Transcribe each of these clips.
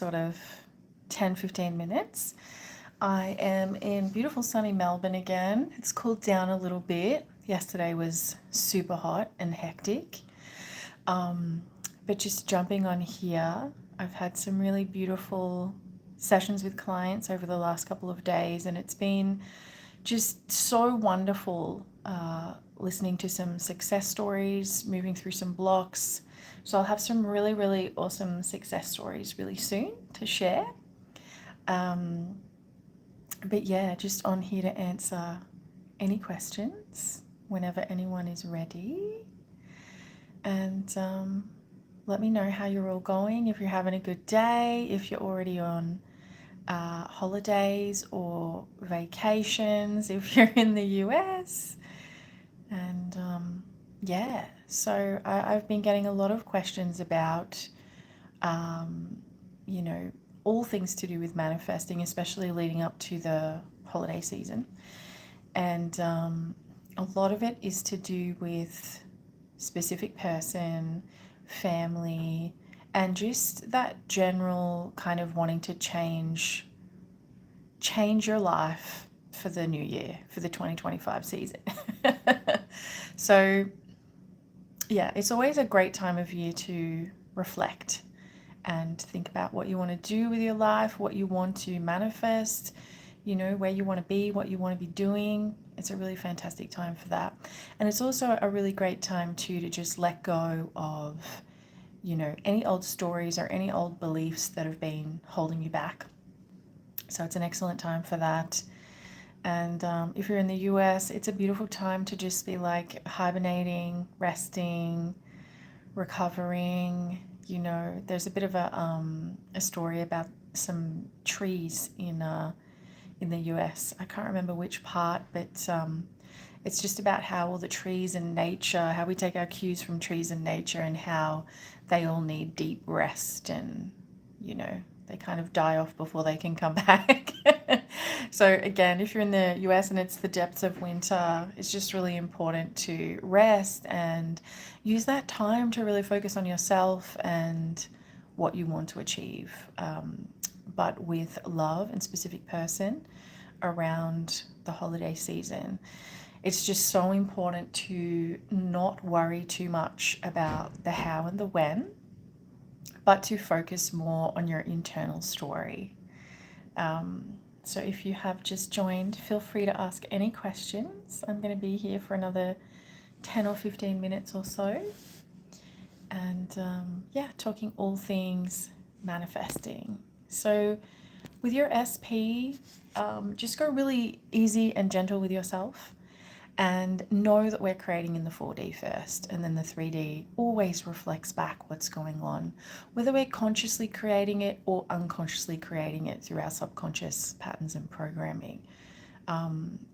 sort of 10-15 minutes. I am in beautiful sunny Melbourne again. It's cooled down a little bit. Yesterday was super hot and hectic. Um, but just jumping on here, I've had some really beautiful sessions with clients over the last couple of days, and it's been just so wonderful listening to some success stories, moving through some blocks. So I'll have some really, really awesome success stories really soon to share. Um, but yeah, just on here to answer any questions whenever anyone is ready. And let me know how you're all going, if you're having a good day, if you're already on holidays or vacations, if you're in the US. And yeah, so I've been getting a lot of questions about, um, you know, all things to do with manifesting, especially leading up to the holiday season. And a lot of it is to do with specific person, family, and just that general kind of wanting to change your life for the new year, for the 2025 season. So, yeah, it's always a great time of year to reflect and think about what you want to do with your life, what you want to manifest, you know, where you want to be, what you want to be doing. It's a really fantastic time for that. And it's also a really great time too to just let go of, you know, any old stories or any old beliefs that have been holding you back. So it's an excellent time for that. And if you're in the US, it's a beautiful time to just be like hibernating, resting, recovering. You know, there's a bit of a story about some trees in the US. I can't remember which part, but it's just about how all the trees and nature, how we take our cues from trees and nature, and how they all need deep rest, and you know, they kind of die off before they can come back. So again, if you're in the US and it's the depths of winter, it's just really important to rest and use that time to really focus on yourself and what you want to achieve, but with love and specific person around the holiday season. It's just so important to not worry too much about the how and the when, but to focus more on your internal story. So if you have just joined, feel free to ask any questions. I'm going to be here for another 10 or 15 minutes or so. And yeah, talking all things manifesting. So with your SP, just go really easy and gentle with yourself, and know that we're creating in the 4D first, and then the 3D always reflects back what's going on, whether we're consciously creating it or unconsciously creating it through our subconscious patterns and programming.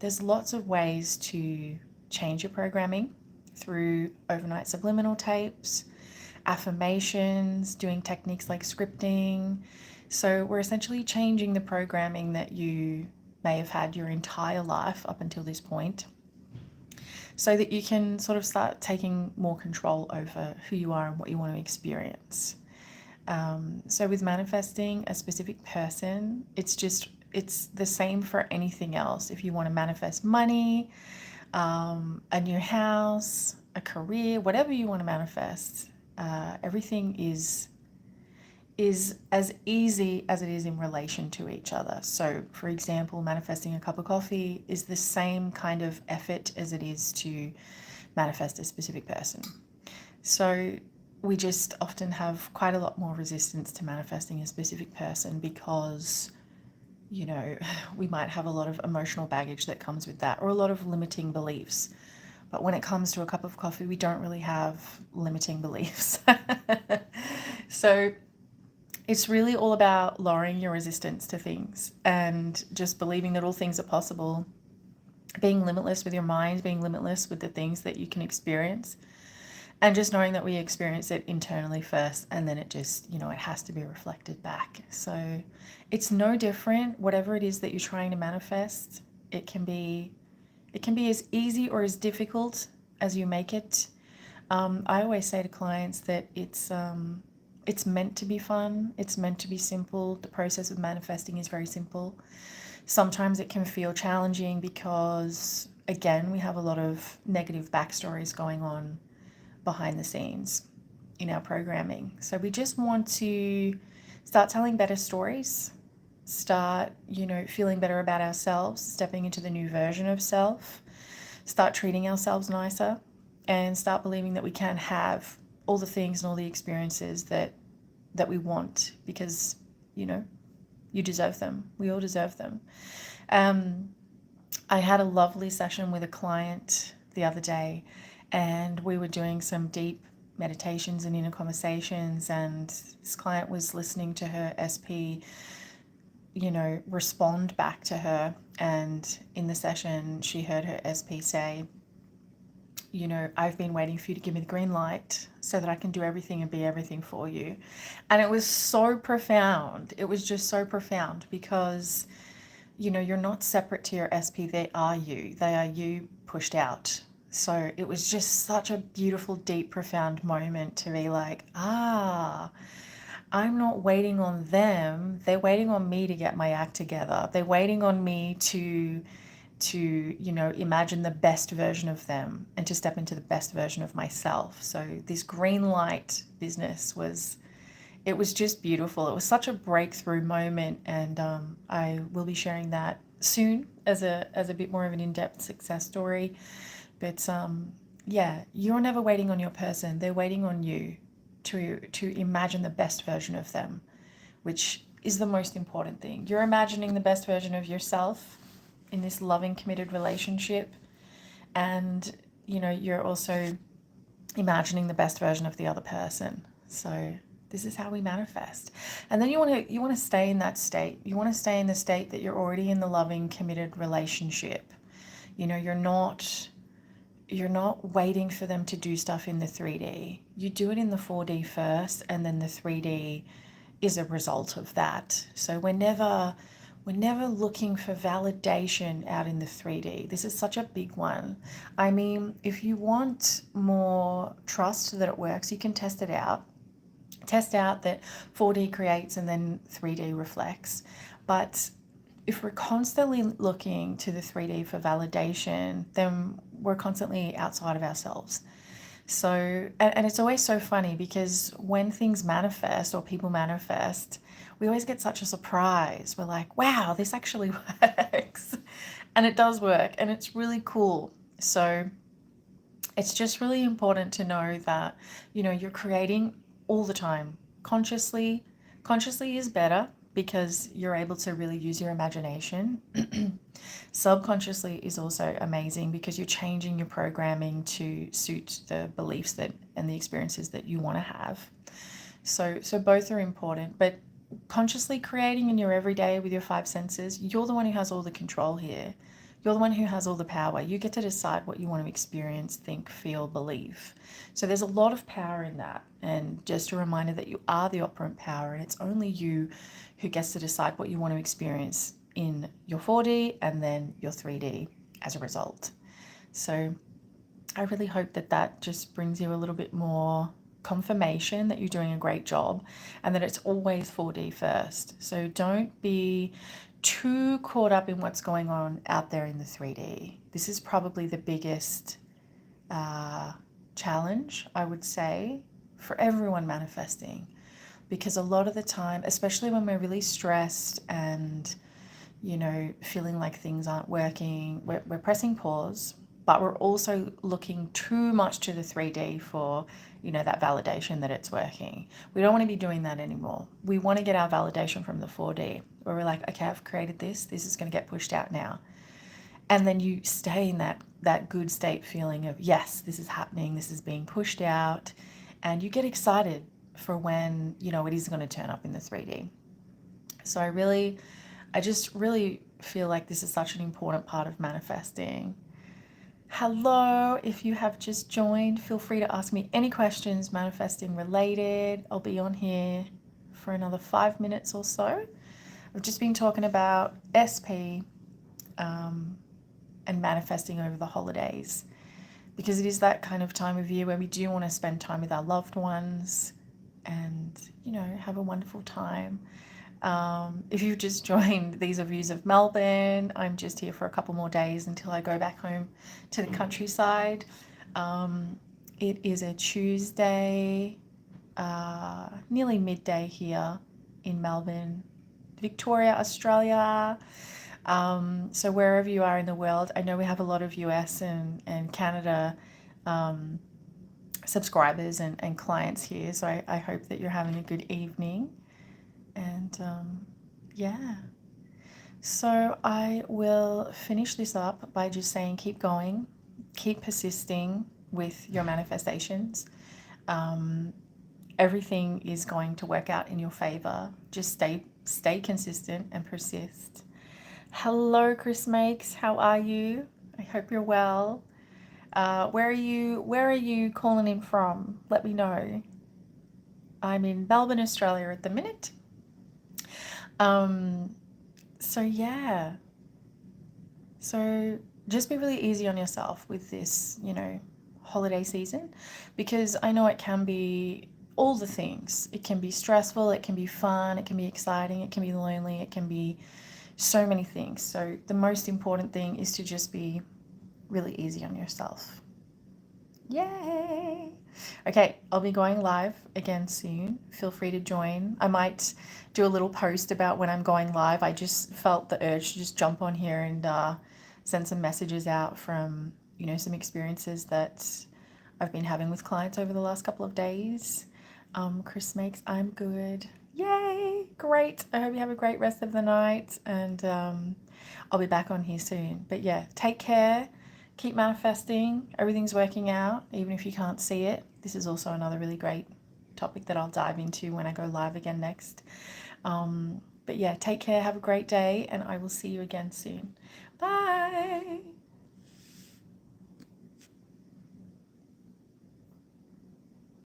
There's lots of ways to change your programming through overnight subliminal tapes, affirmations, doing techniques like scripting. So we're essentially changing the programming that you may have had your entire life up until this point, so that you can sort of start taking more control over who you are and what you want to experience. So with manifesting a specific person, it's the same for anything else. If you want to manifest money, a new house, a career, whatever you want to manifest, everything is as easy as it is in relation to each other. So, for example, manifesting a cup of coffee is the same kind of effort as it is to manifest a specific person. So, we just often have quite a lot more resistance to manifesting a specific person because, you know, we might have a lot of emotional baggage that comes with that, or a lot of limiting beliefs. But when it comes to a cup of coffee, we don't really have limiting beliefs. So, it's really all about lowering your resistance to things and just believing that all things are possible, being limitless with your mind, being limitless with the things that you can experience, and just knowing that we experience it internally first, and then it just, you know, it has to be reflected back. So it's no different. Whatever it is that you're trying to manifest, it can be as easy or as difficult as you make it. I always say to clients that It's meant to be fun. It's meant to be simple. The process of manifesting is very simple. Sometimes it can feel challenging because, again, we have a lot of negative backstories going on behind the scenes in our programming. So we just want to start telling better stories, start, feeling better about ourselves, stepping into the new version of self, start treating ourselves nicer, and start believing that we can have all the things and all the experiences that we want, because, you deserve them. We all deserve them. I had a lovely session with a client the other day, and we were doing some deep meditations and inner conversations, and this client was listening to her SP, respond back to her. And in the session, she heard her SP say, I've been waiting for you to give me the green light so that I can do everything and be everything for you. And it was so profound. It was just so profound because, you're not separate to your SP. They are you. They are you pushed out. So it was just such a beautiful, deep, profound moment to be like, I'm not waiting on them. They're waiting on me to get my act together. They're waiting on me to imagine the best version of them and to step into the best version of myself. So this green light business was just beautiful. It was such a breakthrough moment, and I will be sharing that soon as a bit more of an in-depth success story. But yeah, you're never waiting on your person. They're waiting on you to imagine the best version of them, which is the most important thing. You're imagining the best version of yourself in this loving, committed relationship, and you're also imagining the best version of the other person. So this is how we manifest. And then you want to stay in that state. You want to stay in the state that you're already in the loving, committed relationship. You're not waiting for them to do stuff in the 3D. You do it in the 4D first, and then the 3D is a result of that. So we're never looking for validation out in the 3D. This is such a big one. I mean, if you want more trust that it works, you can test it out. Test out that 4D creates and then 3D reflects. But if we're constantly looking to the 3D for validation, then we're constantly outside of ourselves. So, and it's always so funny because when things manifest or people manifest, we always get such a surprise. We're like, wow, this actually works. And it does work, and it's really cool. So it's just really important to know that, you're creating all the time. Consciously is better because you're able to really use your imagination. Subconsciously is also amazing because you're changing your programming to suit the beliefs and the experiences that you want to have. So both are important, but consciously creating in your everyday with your 5 senses, you're the one who has all the control here. You're the one who has all the power. You get to decide what you want to experience, think, feel, believe. So there's a lot of power in that. And just a reminder that you are the operant power, and it's only you who gets to decide what you want to experience in your 4D and then your 3D as a result. So I really hope that just brings you a little bit more confirmation that you're doing a great job, and that it's always 4D first. So don't be too caught up in what's going on out there in the 3D. This is probably the biggest challenge, I would say, for everyone manifesting, because a lot of the time, especially when we're really stressed and feeling like things aren't working, we're pressing pause, but we're also looking too much to the 3D for that validation that it's working. We don't want to be doing that anymore. We want to get our validation from the 4D, where we're like, okay, I've created this is going to get pushed out now. And then you stay in that good state feeling of, yes, this is happening, this is being pushed out, and you get excited for when it is going to turn up in the 3D. So I just really feel like this is such an important part of manifesting. Hello, if you have just joined, feel free to ask me any questions manifesting related. I'll be on here for another 5 minutes or so. I've just been talking about SP and manifesting over the holidays, because it is that kind of time of year where we do want to spend time with our loved ones and, you know, have a wonderful time. If you've just joined, these are views of Melbourne. I'm just here for a couple more days until I go back home to the countryside. It is a Tuesday, nearly midday here in Melbourne, Victoria, Australia. So wherever you are in the world, I know we have a lot of US and Canada subscribers and clients here. So I hope that you're having a good evening. And yeah. So I will finish this up by just saying keep going, keep persisting with your manifestations. Everything is going to work out in your favor. Just stay consistent and persist. Hello, Chris Makes. How are you? I hope you're well. Where are you calling in from? Let me know. I'm in Melbourne, Australia at the minute. So yeah. So just be really easy on yourself with this, you know, holiday season, because I know it can be all the things. It can be stressful, it can be fun, it can be exciting, it can be lonely, it can be so many things. So the most important thing is to just be really easy on yourself. Yay! Okay, I'll be going live again soon. Feel free to join. I might do a little post about when I'm going live. I just felt the urge to just jump on here and send some messages out from, you know, some experiences that I've been having with clients over the last couple of days. Chris Makes, I'm good. Yay! Great. I hope you have a great rest of the night, and I'll be back on here soon. But yeah, take care. Keep manifesting. Everything's working out, even if you can't see it. This is also another really great topic that I'll dive into when I go live again next. But yeah, take care. Have a great day, and I will see you again soon. Bye.